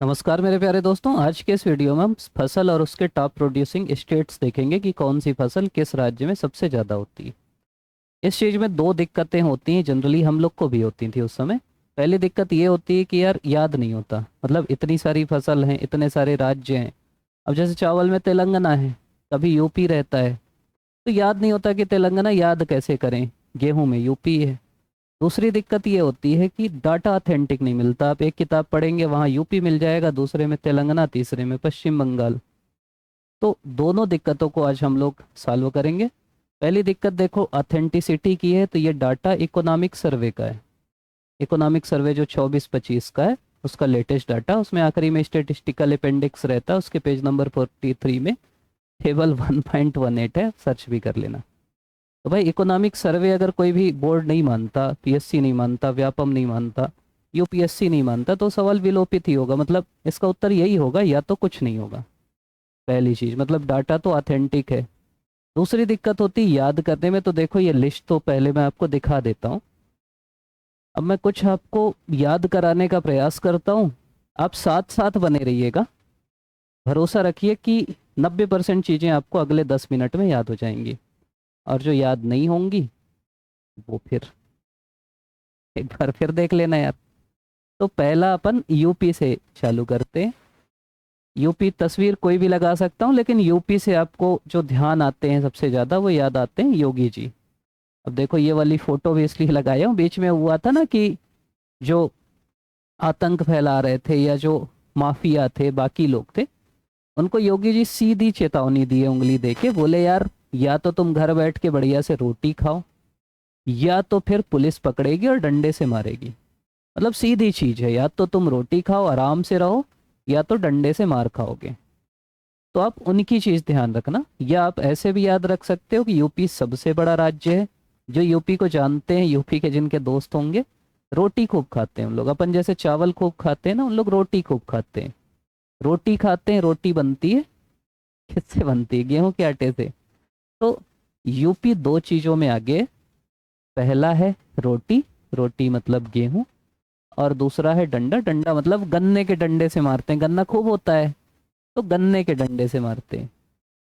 नमस्कार मेरे प्यारे दोस्तों। आज के इस वीडियो में हम फसल और उसके टॉप प्रोड्यूसिंग स्टेट्स देखेंगे कि कौन सी फसल किस राज्य में सबसे ज़्यादा होती है। इस चीज़ में दो दिक्कतें होती हैं, जनरली हम लोग को भी होती थी उस समय। पहली दिक्कत ये होती है कि यार याद नहीं होता, मतलब इतनी सारी फसल हैं, इतने सारे राज्य हैं। अब जैसे चावल में तेलंगाना है, कभी यूपी रहता है, तो याद नहीं होता कि तेलंगाना याद कैसे करें। गेहूं में यूपी है। दूसरी दिक्कत ये होती है कि डाटा ऑथेंटिक नहीं मिलता। आप एक किताब पढ़ेंगे वहाँ यूपी मिल जाएगा, दूसरे में तेलंगाना, तीसरे में पश्चिम बंगाल। तो दोनों दिक्कतों को आज हम लोग सॉल्व करेंगे। पहली दिक्कत देखो ऑथेंटिसिटी की है, तो ये डाटा इकोनॉमिक सर्वे का है। इकोनॉमिक सर्वे जो 24-25 का है, उसका लेटेस्ट डाटा, उसमें आखिरी में स्टेटिस्टिकल अपेंडिक्स रहता है, उसके पेज नंबर 43 में टेबल 1.18 है, सर्च भी कर लेना। तो भाई इकोनॉमिक सर्वे अगर कोई भी बोर्ड नहीं मानता, पीएससी नहीं मानता, व्यापम नहीं मानता, यूपीएससी नहीं मानता, तो सवाल विलोपित ही होगा। मतलब इसका उत्तर यही होगा, या तो कुछ नहीं होगा। पहली चीज मतलब डाटा तो ऑथेंटिक है। दूसरी दिक्कत होती है याद करने में। तो देखो ये लिस्ट तो पहले मैं आपको दिखा देता हूँ। अब मैं कुछ आपको याद कराने का प्रयास करता हूँ, आप साथ साथ बने रहिएगा। भरोसा रखिए कि 90% चीज़ें आपको अगले 10 मिनट में याद हो जाएंगी, और जो याद नहीं होंगी वो फिर एक बार फिर देख लेना यार। तो पहला अपन यूपी से चालू करते हैं। यूपी तस्वीर कोई भी लगा सकता हूँ, लेकिन यूपी से आपको जो ध्यान आते हैं सबसे ज़्यादा, वो याद आते हैं योगी जी। अब देखो ये वाली फोटो भी इसलिए लगाया हूँ, बीच में हुआ था ना कि जो आतंक फैला रहे थे या जो माफिया थे, बाकी लोग थे, उनको योगी जी सीधी चेतावनी दी है, उंगली दे के बोले यार या तो तुम घर बैठ के बढ़िया से रोटी खाओ, या तो फिर पुलिस पकड़ेगी और डंडे से मारेगी। मतलब सीधी चीज है, या तो तुम रोटी खाओ आराम से रहो, या तो डंडे से मार खाओगे। तो आप उनकी चीज ध्यान रखना। या आप ऐसे भी याद रख सकते हो कि यूपी सबसे बड़ा राज्य है। जो यूपी को जानते हैं, यूपी के जिनके दोस्त होंगे, रोटी खूब खाते हैं उन लोग। अपन जैसे चावल खूब खाते हैं ना, उन लोग रोटी खूब खाते हैं। रोटी खाते हैं, रोटी बनती है किससे बनती है? गेहूं के आटे से। तो यूपी दो चीजों में आगे है। पहला है रोटी, रोटी मतलब गेहूं, और दूसरा है डंडा, डंडा मतलब गन्ने के डंडे से मारते हैं, गन्ना खूब होता है तो गन्ने के डंडे से मारते हैं।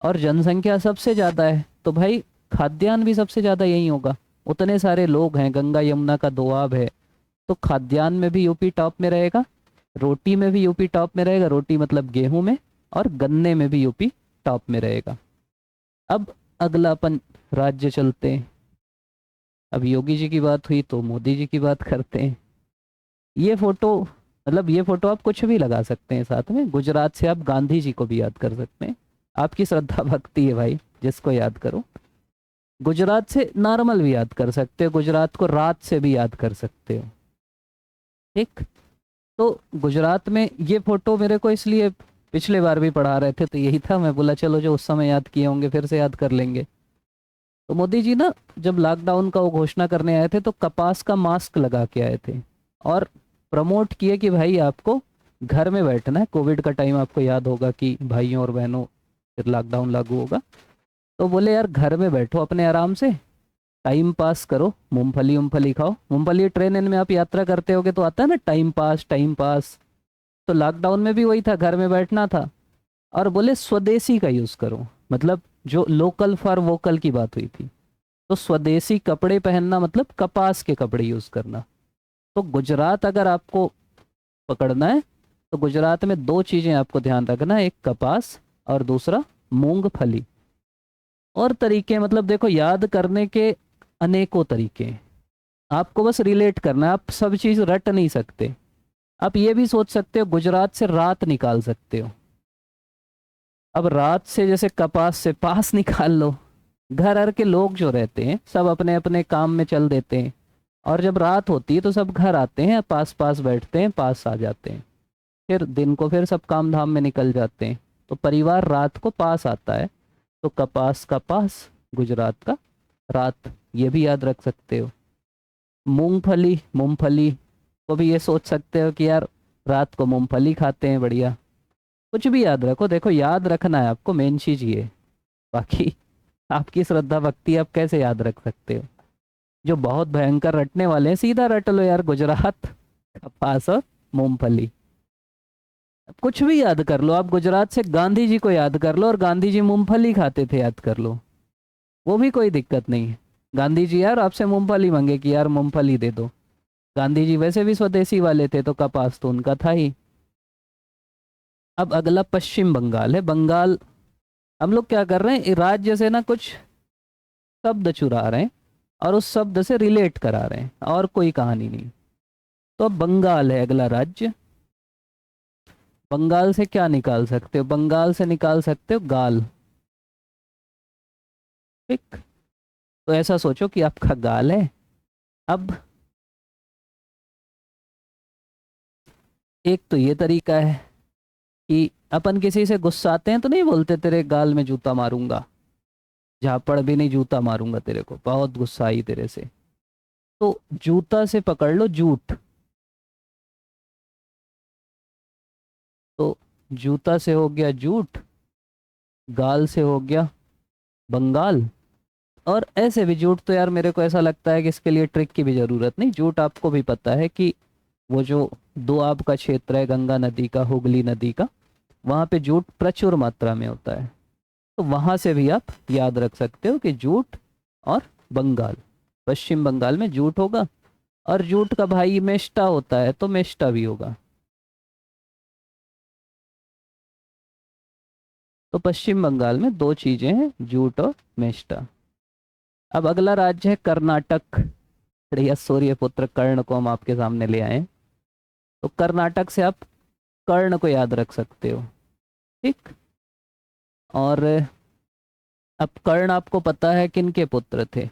और जनसंख्या सबसे ज्यादा है, तो भाई खाद्यान्न भी सबसे ज्यादा यही होगा। उतने सारे लोग हैं, गंगा यमुना का दोआब है, तो खाद्यान्न में भी यूपी टॉप में रहेगा, रोटी में भी यूपी टॉप में रहेगा, रोटी मतलब गेहूं में, और गन्ने में भी यूपी टॉप में रहेगा। अब अगला अपन राज्य चलते हैं। अब योगी जी की बात हुई तो मोदी जी की बात करते हैं। ये फोटो, मतलब ये फोटो आप कुछ भी लगा सकते हैं साथ में। गुजरात से आप गांधी जी को भी याद कर सकते हैं। आपकी श्रद्धा भक्ति है भाई, जिसको याद करो। गुजरात से नॉर्मल भी याद कर सकते हो, गुजरात को रात से भी याद कर सकते हो। ठीक। तो गुजरात में ये फोटो मेरे को इसलिए पिछले बार भी पढ़ा रहे थे तो यही था, मैं बोला चलो जो उस समय याद किए होंगे फिर से याद कर लेंगे। तो मोदी जी ना जब लॉकडाउन का वो घोषणा करने आए थे, तो कपास का मास्क लगा के आए थे, और प्रमोट किए कि भाई आपको घर में बैठना है। कोविड का टाइम आपको याद होगा कि भाइयों और बहनों फिर लॉकडाउन लागू होगा, तो बोले यार घर में बैठो अपने आराम से, टाइम पास करो, मूंगफली मूंगफली खाओ। मूंगफली ट्रेन इन में आप यात्रा करते होगे तो आता है ना टाइम पास टाइम पास। तो लॉकडाउन में भी वही था, घर में बैठना था। और बोले स्वदेशी का यूज करो, मतलब जो लोकल फॉर वोकल की बात हुई थी, तो स्वदेशी कपड़े पहनना मतलब कपास के कपड़े यूज करना। तो गुजरात अगर आपको पकड़ना है, तो गुजरात में दो चीजें आपको ध्यान रखना है, एक कपास और दूसरा मूंगफली। और तरीके मतलब देखो याद करने के अनेकों तरीके हैं। आपको बस रिलेट करना है, आप सब चीज रट नहीं सकते। आप ये भी सोच सकते हो गुजरात से रात निकाल सकते हो। अब रात से जैसे कपास से पास निकाल लो। घर हर के लोग जो रहते हैं सब अपने अपने काम में चल देते हैं, और जब रात होती है तो सब घर आते हैं, पास पास बैठते हैं, पास आ जाते हैं। फिर दिन को फिर सब काम धाम में निकल जाते हैं, तो परिवार रात को पास आता है। तो कपास का पास, गुजरात का रात, ये भी याद रख सकते हो। मूंगफली, मूंगफली को भी ये सोच सकते हो कि यार रात को मूंगफली खाते हैं, बढ़िया। कुछ भी याद रखो, देखो याद रखना है आपको, मेन चीज ये। बाकी आपकी श्रद्धा भक्ति आप कैसे याद रख सकते हो। जो बहुत भयंकर रटने वाले हैं सीधा रट लो यार, गुजरात, कपास और मूंगफली। कुछ भी याद कर लो आप, गुजरात से गांधी जी को याद कर लो और गांधी जी मूंगफली खाते थे याद कर लो, वो भी कोई दिक्कत नहीं है। गांधी जी यार आपसे मूंगफली मांगे कि यार मूंगफली दे दो, गांधी जी वैसे भी स्वदेशी वाले थे तो कपास तो उनका था ही। अब अगला पश्चिम बंगाल है। बंगाल, हम लोग क्या कर रहे हैं, राज्य से ना कुछ शब्द चुरा रहे हैं और उस शब्द से रिलेट करा रहे हैं, और कोई कहानी नहीं। तो अब बंगाल है अगला राज्य। बंगाल से क्या निकाल सकते हो, बंगाल से निकाल सकते हो गाल। ठीक, तो ऐसा सोचो कि आपका गाल है। अब एक तो ये तरीका है कि अपन किसी से गुस्साते हैं तो नहीं बोलते तेरे गाल में जूता मारूंगा, झापड़ भी नहीं जूता मारूंगा तेरे को, बहुत गुस्सा आई तेरे से। तो जूता से पकड़ लो जूठ, तो जूता से हो गया जूठ, गाल से हो गया बंगाल। और ऐसे भी जूठ तो यार मेरे को ऐसा लगता है कि इसके लिए ट्रिक की भी जरूरत नहीं, जूठ आपको भी पता है कि वो जो दोआब का क्षेत्र है गंगा नदी का, हुगली नदी का, वहाँ पे जूट प्रचुर मात्रा में होता है। तो वहाँ से भी आप याद रख सकते हो कि जूट और बंगाल, पश्चिम बंगाल में जूट होगा, और जूट का भाई मेष्टा होता है तो मेष्टा भी होगा। तो पश्चिम बंगाल में दो चीजें हैं, जूट और मेष्टा। अब अगला राज्य है कर्नाटक। भैया सूर्यपुत्र कर्ण को हम आपके सामने ले आए हैं। तो कर्नाटक से आप कर्ण को याद रख सकते हो। ठीक, और अब कर्ण आपको पता है किनके पुत्र थे,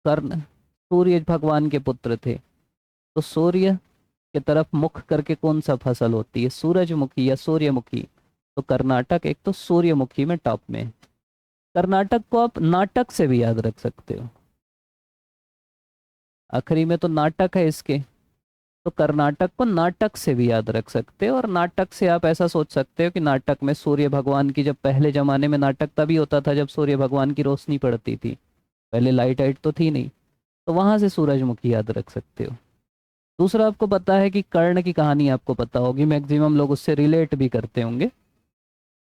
कर्ण सूर्य भगवान के पुत्र थे। तो सूर्य की तरफ मुख करके कौन सा फसल होती है, सूरजमुखी या सूर्यमुखी। तो कर्नाटक एक तो सूर्यमुखी में टॉप में है। कर्नाटक को आप नाटक से भी याद रख सकते हो, आखिरी में तो नाटक है इसके। तो कर्नाटक को नाटक से भी याद रख सकते हो, और नाटक से आप ऐसा सोच सकते हो कि नाटक में सूर्य भगवान की, जब पहले जमाने में नाटक तभी होता था जब सूर्य भगवान की रोशनी पड़ती थी, पहले लाइट वाइट तो थी नहीं। तो वहां से सूरजमुखी याद रख सकते हो। दूसरा आपको पता है कि कर्ण की कहानी आपको पता होगी, मैक्सिमम लोग उससे रिलेट भी करते होंगे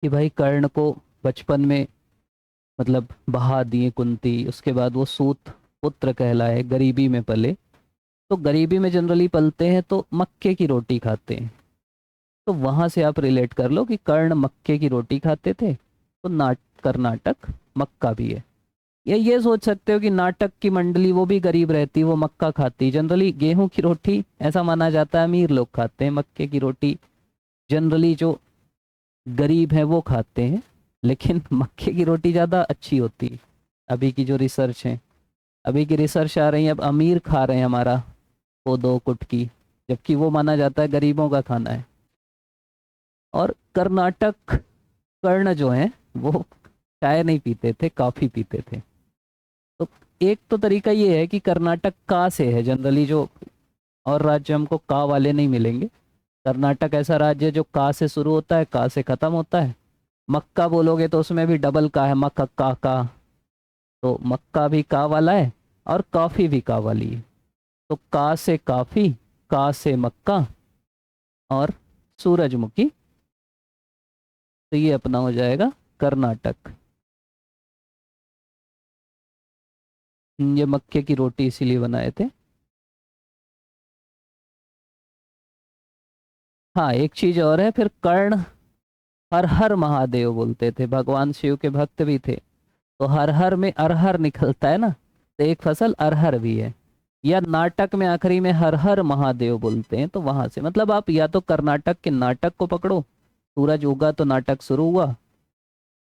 कि भाई कर्ण को बचपन में मतलब बहा दिए कुंती, उसके बाद वो सूत पुत्र कहलाए, गरीबी में पले। तो गरीबी में जनरली पलते हैं तो मक्के की रोटी खाते हैं, तो वहां से आप रिलेट कर लो कि कर्ण मक्के की रोटी खाते थे, तो कर्नाटक मक्का भी है। या ये सोच सकते हो कि नाटक की मंडली वो भी गरीब रहती, वो मक्का खाती, जनरली गेहूं की रोटी ऐसा माना जाता है अमीर लोग खाते हैं, मक्के की रोटी जनरली जो गरीब हैं वो खाते हैं। लेकिन मक्के की रोटी ज़्यादा अच्छी होती है। अभी की जो रिसर्च है, अभी की रिसर्च आ रही है, अब अमीर खा रहे हैं हमारा कोदो कुटकी, जबकि वो माना जाता है गरीबों का खाना है। और कर्नाटक कर्ण जो है वो चाय नहीं पीते थे, कॉफ़ी पीते थे। तो एक तो तरीका ये है कि कर्नाटक का से है जनरली, जो और राज्य हमको का वाले नहीं मिलेंगे। कर्नाटक ऐसा राज्य है जो का से शुरू होता है, का से खत्म होता है। मक्का बोलोगे तो उसमें भी डबल का है, मक्का का। तो मक्का भी का वाला है और कॉफी भी का वाली है। तो का से काफी, का से मक्का और सूरजमुखी, तो ये अपना हो जाएगा कर्नाटक। ये मक्के की रोटी इसीलिए बनाए थे। हाँ एक चीज और है फिर, कर्ण हर हर महादेव बोलते थे, भगवान शिव के भक्त भी थे। तो हर हर में अरहर निकलता है ना, तो एक फसल अरहर भी है। या नाटक में आखिरी में हर हर महादेव बोलते हैं, तो वहां से मतलब आप या तो कर्नाटक के नाटक को पकड़ो, सूरज उगा तो नाटक शुरू हुआ,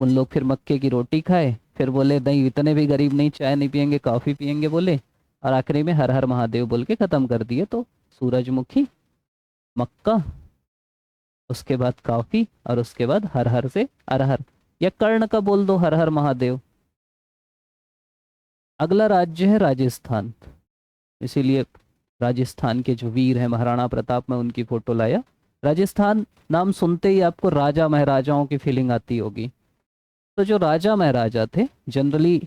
उन लोग फिर मक्के की रोटी खाए, फिर बोले नहीं इतने भी गरीब नहीं, चाय नहीं पियेंगे कॉफी पियेंगे बोले, और आखिरी में हर हर महादेव बोल के खत्म कर दिए। तो सूरजमुखी, मक्का, उसके बाद कॉफी, और उसके बाद हर हर से अरहर। या कर्ण का बोल दो हर हर महादेव। अगला राज्य है राजस्थान, इसीलिए राजस्थान के जो वीर हैं महाराणा प्रताप, में उनकी फोटो लाया। राजस्थान नाम सुनते ही आपको राजा महाराजाओं की फीलिंग आती होगी। तो जो राजा महाराजा थे जनरली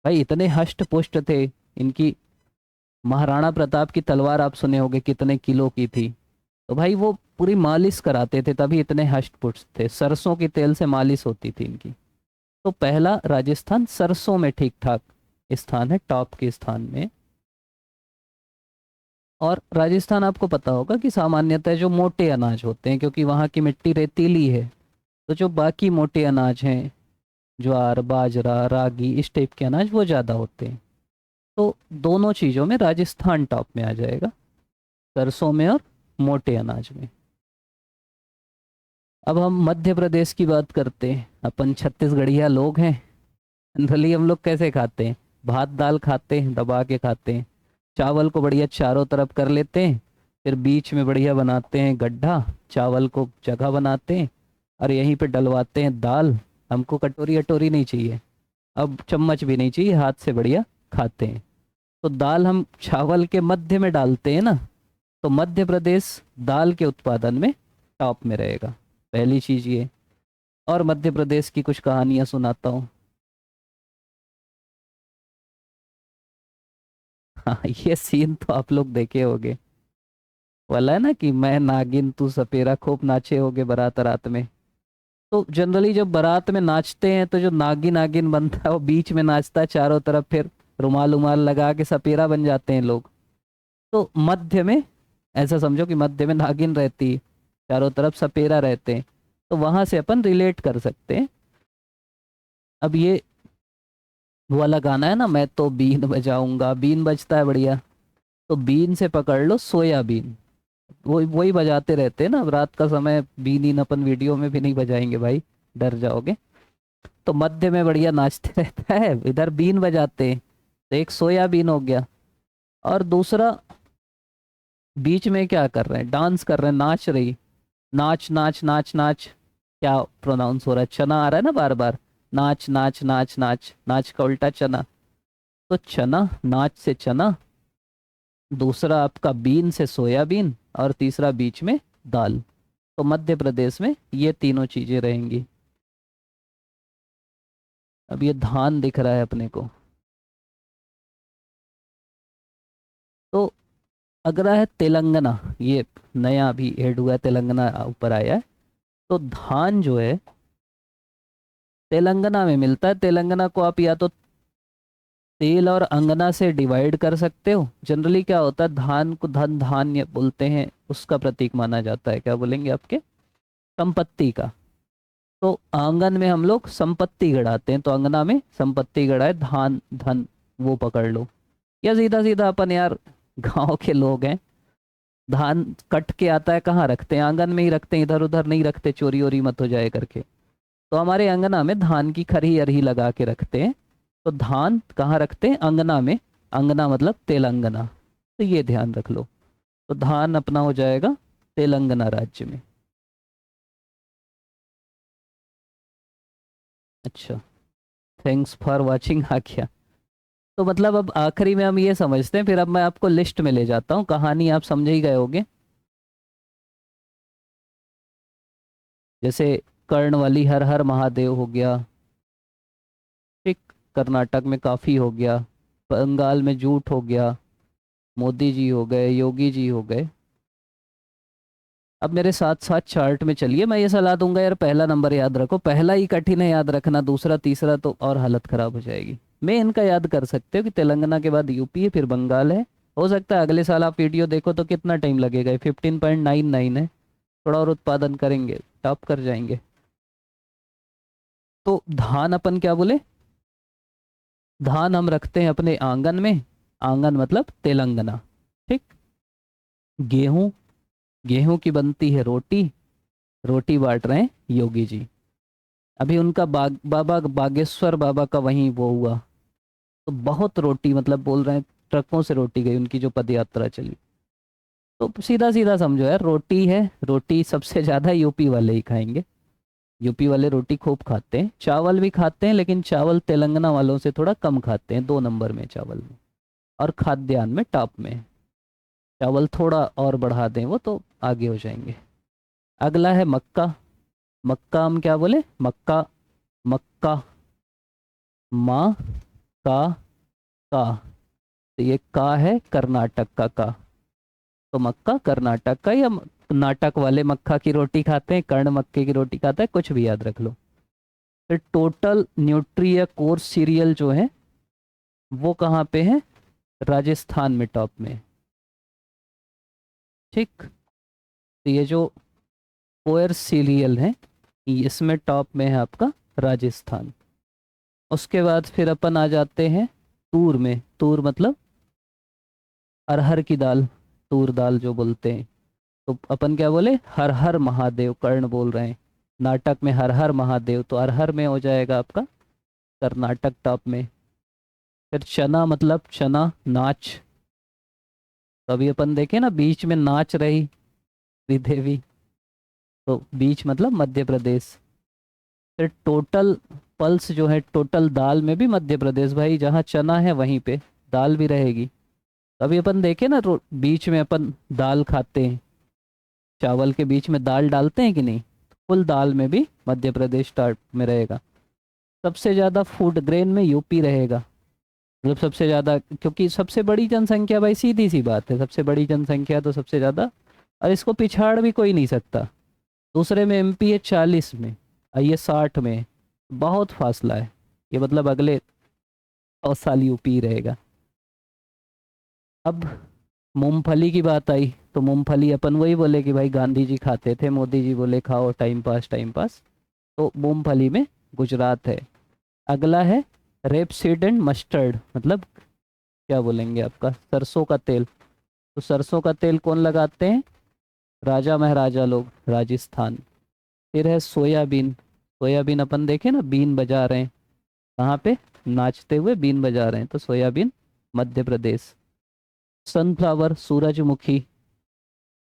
भाई इतने हष्ट पुष्ट थे, इनकी महाराणा प्रताप की तलवार आप सुने होंगे कितने किलो की थी। तो भाई वो पूरी मालिश कराते थे, तभी इतने हष्ट पुष्ट थे। सरसों के तेल से मालिश होती थी इनकी। तो पहला राजस्थान सरसों में ठीक ठाक स्थान है, टॉप के स्थान में। और राजस्थान आपको पता होगा कि सामान्यतः जो मोटे अनाज होते हैं, क्योंकि वहाँ की मिट्टी रेतीली है, तो जो बाकी मोटे अनाज हैं, ज्वार बाजरा रागी इस टाइप के अनाज वो ज़्यादा होते हैं। तो दोनों चीज़ों में राजस्थान टॉप में आ जाएगा, सरसों में और मोटे अनाज में। अब हम मध्य प्रदेश की बात करते हैं। अपन छत्तीसगढ़िया लोग हैं। जनरली हम लोग कैसे खाते हैं? भात दाल खाते हैं, दबा के खाते हैं। चावल को बढ़िया चारों तरफ कर लेते हैं, फिर बीच में बढ़िया बनाते हैं गड्ढा, चावल को जगह बनाते हैं और यहीं पे डलवाते हैं दाल। हमको कटोरी अटोरी नहीं चाहिए, अब चम्मच भी नहीं चाहिए, हाथ से बढ़िया खाते हैं। तो दाल हम चावल के मध्य में डालते हैं ना, तो मध्य प्रदेश दाल के उत्पादन में टॉप में रहेगा। पहली चीज ये। और मध्य प्रदेश की कुछ कहानियां सुनाता हूँ। हाँ, ये सीन तो आप लोग देखे होंगे, वाला है ना कि मैं नागिन तू सपेरा खूब नाचे होगे बारात रात में। तो जनरली जब बारात में नाचते हैं तो जो नागिन नागिन बनता है वो बीच में नाचता है चारों तरफ, फिर रुमाल उमाल लगा के सपेरा बन जाते हैं लोग। तो मध्य में ऐसा समझो कि मध्य में नागिन रहती है, चारों तरफ सपेरा रहते हैं। तो वहां से अपन रिलेट कर सकते हैं। अब ये वो वाला गाना है ना, मैं तो बीन बजाऊंगा, बीन बजता है बढ़िया। तो बीन से पकड़ लो सोयाबीन, वही वही बजाते रहते हैं ना। अब रात का समय बीन इन अपन वीडियो में भी नहीं बजाएंगे भाई, डर जाओगे। तो मध्य में बढ़िया नाचते रहता है, इधर बीन बजाते हैं। तो एक सोयाबीन हो गया। और दूसरा बीच में क्या कर रहे हैं? डांस कर रहे हैं, नाच रही। नाच नाच नाच नाच, क्या प्रोनाउंस हो रहा है? चना आ रहा है ना बार बार। नाच नाच नाच नाच, नाच का उल्टा चना। तो चना, नाच से चना, दूसरा आपका बीन से सोयाबीन, और तीसरा बीच में दाल। तो मध्य प्रदेश में ये तीनों चीजें रहेंगी। अब ये धान दिख रहा है अपने को। तो अगला है तेलंगाना। ये नया अभी ऐड हुआ है, तेलंगाना ऊपर आया है। तो धान जो है तेलंगाना में मिलता है। तेलंगाना को आप या तो तेल और अंगना से डिवाइड कर सकते हो। जनरली क्या होता है, धान को धन धान्य बोलते हैं, उसका प्रतीक माना जाता है। क्या बोलेंगे आपके? संपत्ति का। तो आंगन में हम लोग संपत्ति गड़ाते हैं, तो अंगना में संपत्ति गड़ाए, धान धन वो पकड़ लो। या सीधा सीधा अपन यार गांव के लोग हैं, धान कट के आता है कहाँ रखते हैं? आंगन में ही रखते हैं, इधर उधर नहीं रखते, चोरी वोरी मत हो जाए करके। तो हमारे अंगना में धान की खरी अरही लगा के रखते हैं। तो धान कहाँ रखते हैं? अंगना में। अंगना मतलब तेलंगाना। तो ये ध्यान रख लो। तो धान अपना हो जाएगा तेलंगाना राज्य में। अच्छा, थैंक्स फॉर वाचिंग आख्या। तो मतलब अब आखिरी में हम ये समझते हैं, फिर अब मैं आपको लिस्ट में ले जाता हूँ। कहानी आप समझ ही गए होगे। जैसे कर्णवली हर हर महादेव हो गया, ठीक। कर्नाटक में काफी हो गया। बंगाल में जूट हो गया। मोदी जी हो गए, योगी जी हो गए। अब मेरे साथ साथ चार्ट में चलिए, मैं ये सलाह दूंगा यार, पहला नंबर याद रखो। पहला ही कठिन है याद रखना, दूसरा तीसरा तो और हालत खराब हो जाएगी। मैं इनका याद कर सकते हो कि तेलंगाना के बाद यूपी है, फिर बंगाल है। हो सकता है अगले साल आप वीडियो देखो तो कितना टाइम लगेगा, 15.99 है। थोड़ा और उत्पादन करेंगे, टॉप कर जाएंगे। तो धान अपन क्या बोले? धान हम रखते हैं अपने आंगन में। आंगन मतलब तेलंगाना, ठीक। गेहूं, गेहूं की बनती है रोटी। रोटी बांट रहे हैं योगी जी। अभी उनका बाबा बागेश्वर बाबा का वहीं वो हुआ। तो बहुत रोटी, मतलब बोल रहे हैं ट्रकों से रोटी गई उनकी जो पद यात्रा चली। तो सीधा सीधा समझो यार, रोटी है, रोटी सबसे ज्यादा यूपी वाले ही खाएंगे। यूपी वाले रोटी खूब खाते हैं। चावल भी खाते हैं, लेकिन चावल तेलंगाना वालों से थोड़ा कम खाते हैं, 2 नंबर में चावल में। और खाद्यान्न में टॉप में। चावल थोड़ा और बढ़ा दें वो तो आगे हो जाएंगे। अगला है मक्का। मक्का हम क्या बोले? मक्का, मक्का, माँ का। तो ये का है कर्नाटक का। तो मक्का कर्नाटक का, या नाटक वाले मक्का की रोटी खाते हैं, कर्ण मक्के की रोटी खाता है, कुछ भी याद रख लो। फिर टोटल न्यूट्री या कोर्स सीरियल जो है वो कहाँ पे है? राजस्थान में टॉप में है। ठीक। तो ये जो कोयर सीरियल है इसमें टॉप में है आपका राजस्थान। उसके बाद फिर अपन आ जाते हैं तूर में। तूर मतलब अरहर की दाल, तूर दाल जो बोलते हैं। तो अपन क्या बोले? हर हर महादेव, कर्ण बोल रहे हैं नाटक में हर हर महादेव, तो अरहर में हो जाएगा आपका कर्नाटक टॉप में। फिर चना मतलब चना नाच। तो अभी अपन देखे ना बीच में नाच रही श्रीदेवी, तो बीच मतलब मध्य प्रदेश। फिर टोटल पल्स जो है, टोटल दाल में भी मध्य प्रदेश भाई, जहाँ चना है वहीं पे दाल भी रहेगी। तो अभी अपन देखे ना बीच में अपन दाल खाते हैं, चावल के बीच में दाल डालते हैं कि नहीं? फुल दाल में भी मध्य प्रदेश स्टार्ट में रहेगा। सबसे ज़्यादा फूड ग्रेन में यूपी रहेगा, मतलब सबसे ज़्यादा, क्योंकि सबसे बड़ी जनसंख्या भाई, सीधी सी बात है, सबसे बड़ी जनसंख्या तो सबसे ज़्यादा, और इसको पिछाड़ भी कोई नहीं सकता। दूसरे में एमपी है 40 में और ये 60 में है। बहुत फासला है, ये मतलब अगले 100 साल यूपी ही रहेगा। अब मूंगफली की बात आई, तो मूंगफली अपन वही बोले कि भाई गांधी जी खाते थे, मोदी जी बोले खाओ टाइम पास टाइम पास, तो मूंगफली में गुजरात है। अगला है रेपसीड एंड मस्टर्ड, मतलब क्या बोलेंगे आपका सरसों का तेल। तो सरसों का तेल कौन लगाते हैं? राजा महाराजा लोग, राजस्थान। फिर है सोयाबीन। सोयाबीन अपन देखे ना बीन बजा रहे हैं, कहाँ पे? नाचते हुए बीन बजा रहे हैं, तो सोयाबीन मध्य प्रदेश। सनफ्लावर सूरजमुखी,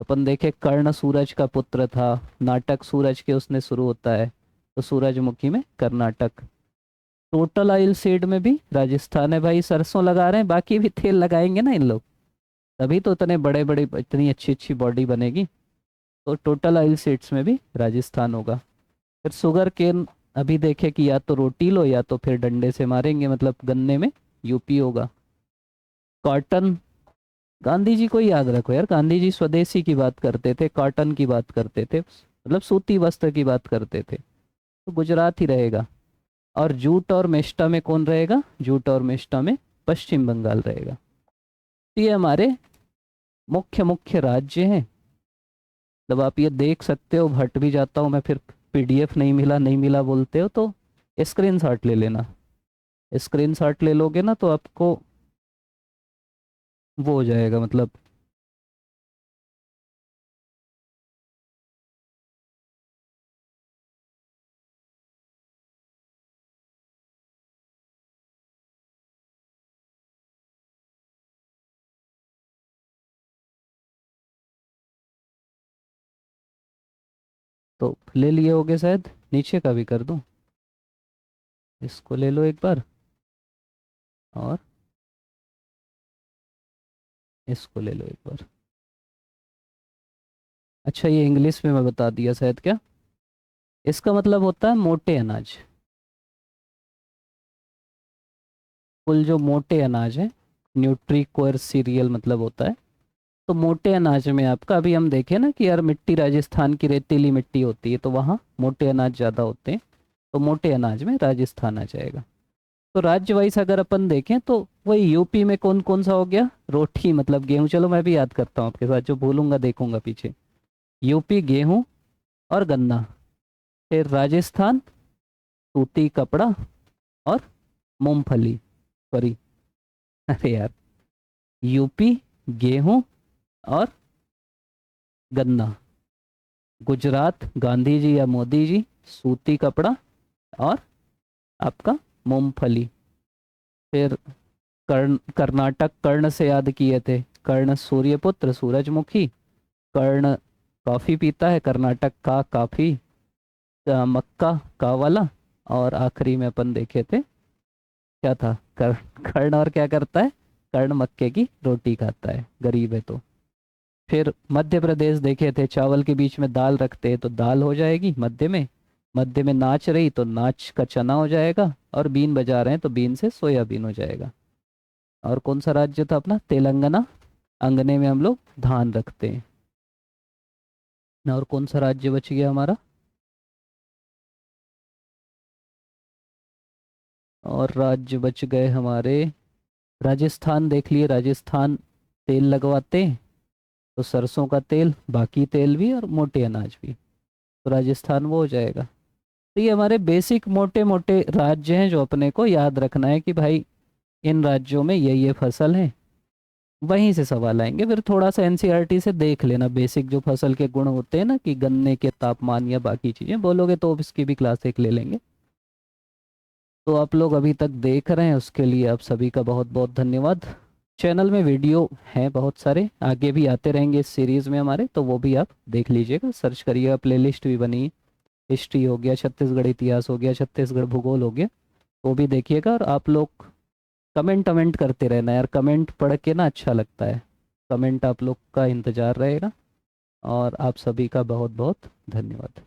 अपन देखे कर्ण सूरज का पुत्र था, नाटक सूरज के उसने शुरू होता है, तो सूरजमुखी में कर्नाटक। टोटल ऑयल सीड में भी राजस्थान है भाई, सरसों लगा रहे हैं, बाकी भी तेल लगाएंगे ना इन लोग, तभी तो इतने बड़े बड़े, इतनी अच्छी अच्छी बॉडी बनेगी। तो टोटल ऑयल सीड्स में भी राजस्थान होगा। फिर शुगर केन, अभी देखे कि या तो रोटी लो या तो फिर डंडे से मारेंगे, मतलब गन्ने में यूपी होगा। कॉटन, गांधी जी को ही याद रखो यार, गांधी जी स्वदेशी की बात करते थे, कॉटन की बात करते थे, मतलब सूती वस्त्र की बात करते थे, तो गुजरात ही रहेगा। और जूट और मेष्टा में कौन रहेगा? जूट और मेष्टा में पश्चिम बंगाल रहेगा। तो ये हमारे मुख्य मुख्य राज्य हैं। मतलब आप ये देख सकते हो, हट भी जाता हूँ मैं, फिर पीडीएफ नहीं मिला नहीं मिला बोलते हो तो स्क्रीनशॉट ले लेना। स्क्रीनशॉट ले लोगे ना तो आपको वो हो जाएगा, मतलब तो ले लिए होगे शायद। नीचे का भी कर दूं, इसको ले लो एक बार, और इसको ले लो एक बार। अच्छा ये इंग्लिश में मैं बता दिया शायद क्या। इसका मतलब होता है मोटे अनाज। कुल जो मोटे अनाज है, न्यूट्री कोर सीरियल मतलब होता है। तो मोटे अनाज में आपका, अभी हम देखें ना कि यार मिट्टी राजस्थान की रेतीली मिट्टी होती है, तो वहाँ मोटे अनाज ज़्यादा होते हैं, तो मोटे अनाज में राजस्थान आ जाएगा। तो राज्य वाइज अगर अपन देखें तो वही यूपी में कौन कौन सा हो गया? रोटी मतलब गेहूं, चलो मैं भी याद करता हूँ आपके साथ, जो भूलूंगा देखूंगा पीछे। यूपी गेहूं और गन्ना। फिर राजस्थान सूती कपड़ा और मूंगफली, सॉरी अरे यार, यूपी गेहूं और गन्ना। गुजरात गांधी जी या मोदी जी सूती कपड़ा और आपका मूंगफली। फिर कर्नाटक कर्ण से याद किए थे, कर्ण सूर्यपुत्र सूरजमुखी। कर्ण कॉफी पीता है, कर्नाटक का काफी, मक्का का वाला। और आखिरी में अपन देखे थे क्या था, कर्ण और क्या करता है? कर्ण मक्के की रोटी खाता है, गरीब है तो। फिर मध्य प्रदेश देखे थे, चावल के बीच में दाल रखते हैं तो दाल हो जाएगी मध्य में। मध्य में नाच रही तो नाच का चना हो जाएगा, और बीन बजा रहे हैं तो बीन से सोयाबीन हो जाएगा। और कौन सा राज्य था अपना? तेलंगाना, अंगने में हम लोग धान रखते हैं। और कौन सा राज्य बच गया हमारा? और राज्य बच गए हमारे राजस्थान। देख लिए, राजस्थान तेल लगवाते हैं, तो सरसों का तेल, बाकी तेल भी और मोटे अनाज भी, तो राजस्थान वो हो जाएगा। तो ये हमारे बेसिक मोटे मोटे राज्य हैं जो अपने को याद रखना है कि भाई इन राज्यों में ये फसल है। वहीं से सवाल आएंगे, फिर थोड़ा सा एनसीईआरटी से देख लेना बेसिक जो फसल के गुण होते हैं ना, कि गन्ने के तापमान या बाकी चीज़ें बोलोगे तो इसकी भी क्लास एक ले लेंगे। तो आप लोग अभी तक देख रहे हैं उसके लिए आप सभी का बहुत बहुत धन्यवाद। चैनल में वीडियो हैं बहुत सारे, आगे भी आते रहेंगे इस सीरीज़ में हमारे, तो वो भी आप देख लीजिएगा, सर्च करिएगा, प्लेलिस्ट भी बनी है। हिस्ट्री हो गया, छत्तीसगढ़ इतिहास हो गया, छत्तीसगढ़ भूगोल हो गया, वो भी देखिएगा। और आप लोग कमेंट कमेंट करते रहना यार, कमेंट पढ़ के ना अच्छा लगता है। कमेंट आप लोग का इंतज़ार रहेगा। और आप सभी का बहुत बहुत धन्यवाद।